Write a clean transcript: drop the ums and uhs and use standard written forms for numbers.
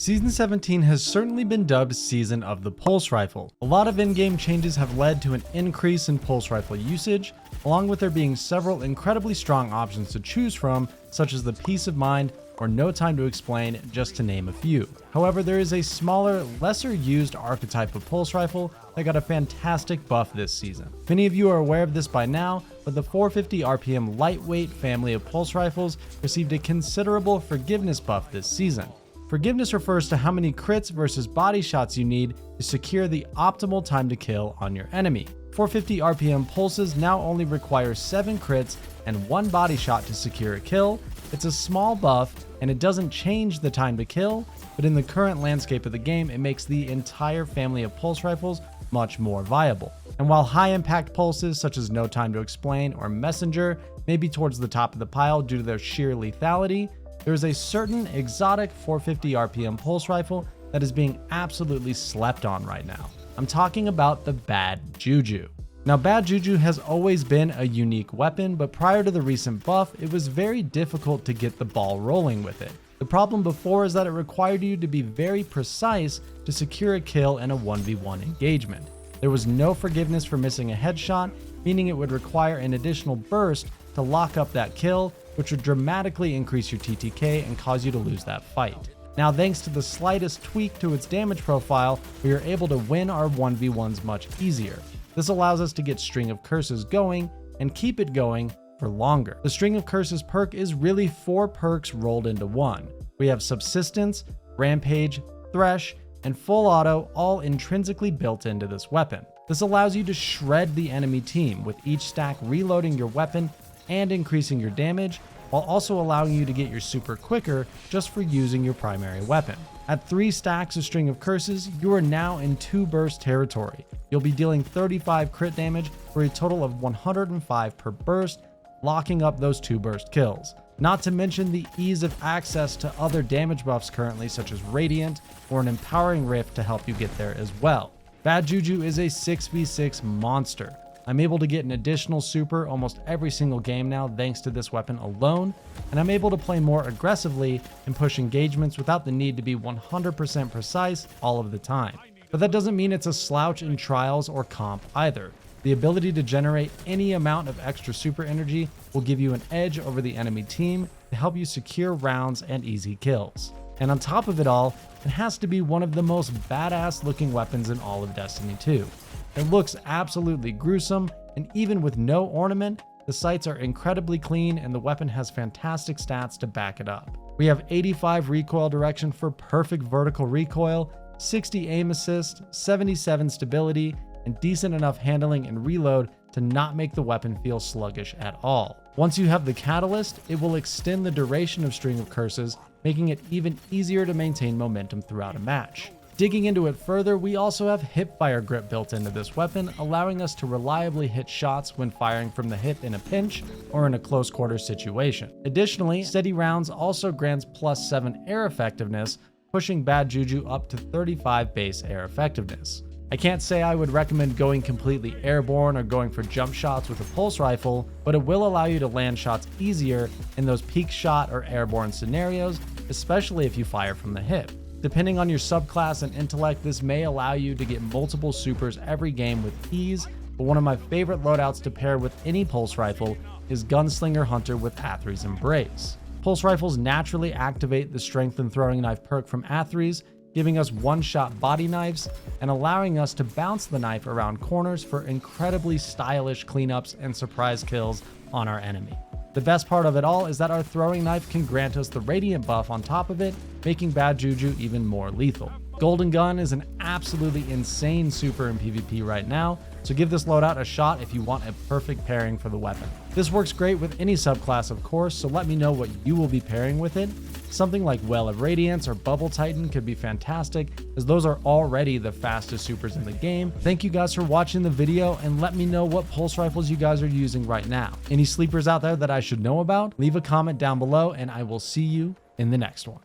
Season 17 has certainly been dubbed Season of the Pulse Rifle. A lot of in-game changes have led to an increase in pulse rifle usage, along with there being several incredibly strong options to choose from, such as the Peace of Mind or No Time to Explain, just to name a few. However, there is a smaller, lesser used archetype of pulse rifle that got a fantastic buff this season. Many of you are aware of this by now, but the 450 RPM lightweight family of pulse rifles received a considerable forgiveness buff this season. Forgiveness refers to how many crits versus body shots you need to secure the optimal time to kill on your enemy. 450 RPM pulses now only require 7 crits and 1 body shot to secure a kill. It's a small buff and it doesn't change the time to kill, but in the current landscape of the game, it makes the entire family of pulse rifles much more viable. And while high impact pulses such as No Time to Explain or Messenger may be towards the top of the pile due to their sheer lethality, there is a certain exotic 450 RPM pulse rifle that is being absolutely slept on right now. I'm talking about the Bad Juju. Now, Bad Juju has always been a unique weapon, but prior to the recent buff, it was very difficult to get the ball rolling with it. The problem before is that it required you to be very precise to secure a kill in a 1v1 engagement. There was no forgiveness for missing a headshot, meaning it would require an additional burst to lock up that kill, which would dramatically increase your TTK and cause you to lose that fight. Now, thanks to the slightest tweak to its damage profile, we are able to win our 1v1s much easier. This allows us to get String of Curses going and keep it going for longer. The String of Curses perk is really 4 perks rolled into one. We have Subsistence, Rampage, Thresh, and Full Auto all intrinsically built into this weapon. This allows you to shred the enemy team, with each stack reloading your weapon and increasing your damage, while also allowing you to get your super quicker just for using your primary weapon. At 3 stacks of String of Curses, you are now in 2 burst territory. You'll be dealing 35 crit damage for a total of 105 per burst, locking up those 2 burst kills. Not to mention the ease of access to other damage buffs currently, such as Radiant or an Empowering Rift to help you get there as well. Bad Juju is a 6v6 monster. I'm able to get an additional super almost every single game now thanks to this weapon alone, and I'm able to play more aggressively and push engagements without the need to be 100% precise all of the time. But that doesn't mean it's a slouch in trials or comp either. The ability to generate any amount of extra super energy will give you an edge over the enemy team to help you secure rounds and easy kills. And on top of it all, it has to be one of the most badass looking weapons in all of Destiny 2. It looks absolutely gruesome, and even with no ornament, the sights are incredibly clean and the weapon has fantastic stats to back it up. We have 85 recoil direction for perfect vertical recoil, 60 aim assist, 77 stability, and decent enough handling and reload to not make the weapon feel sluggish at all. Once you have the Catalyst, it will extend the duration of String of Curses, making it even easier to maintain momentum throughout a match. Digging into it further, we also have hipfire grip built into this weapon, allowing us to reliably hit shots when firing from the hip in a pinch or in a close quarters situation. Additionally, steady rounds also grants +7 air effectiveness, pushing Bad Juju up to 35 base air effectiveness. I can't say I would recommend going completely airborne or going for jump shots with a pulse rifle, but it will allow you to land shots easier in those peak shot or airborne scenarios, especially if you fire from the hip. Depending on your subclass and intellect, this may allow you to get multiple supers every game with ease, but one of my favorite loadouts to pair with any pulse rifle is Gunslinger Hunter with Athre's Embrace. Pulse rifles naturally activate the Strength and Throwing Knife perk from Athre's, giving us one-shot body knives and allowing us to bounce the knife around corners for incredibly stylish cleanups and surprise kills on our enemy. The best part of it all is that our throwing knife can grant us the Radiant buff on top of it, making Bad Juju even more lethal. Golden Gun is an absolutely insane super in PvP right now, so give this loadout a shot if you want a perfect pairing for the weapon. This works great with any subclass of course, so let me know what you will be pairing with it. Something like Well of Radiance or Bubble Titan could be fantastic, as those are already the fastest supers in the game. Thank you guys for watching the video, and let me know what pulse rifles you guys are using right now. Any sleepers out there that I should know about? Leave a comment down below, and I will see you in the next one.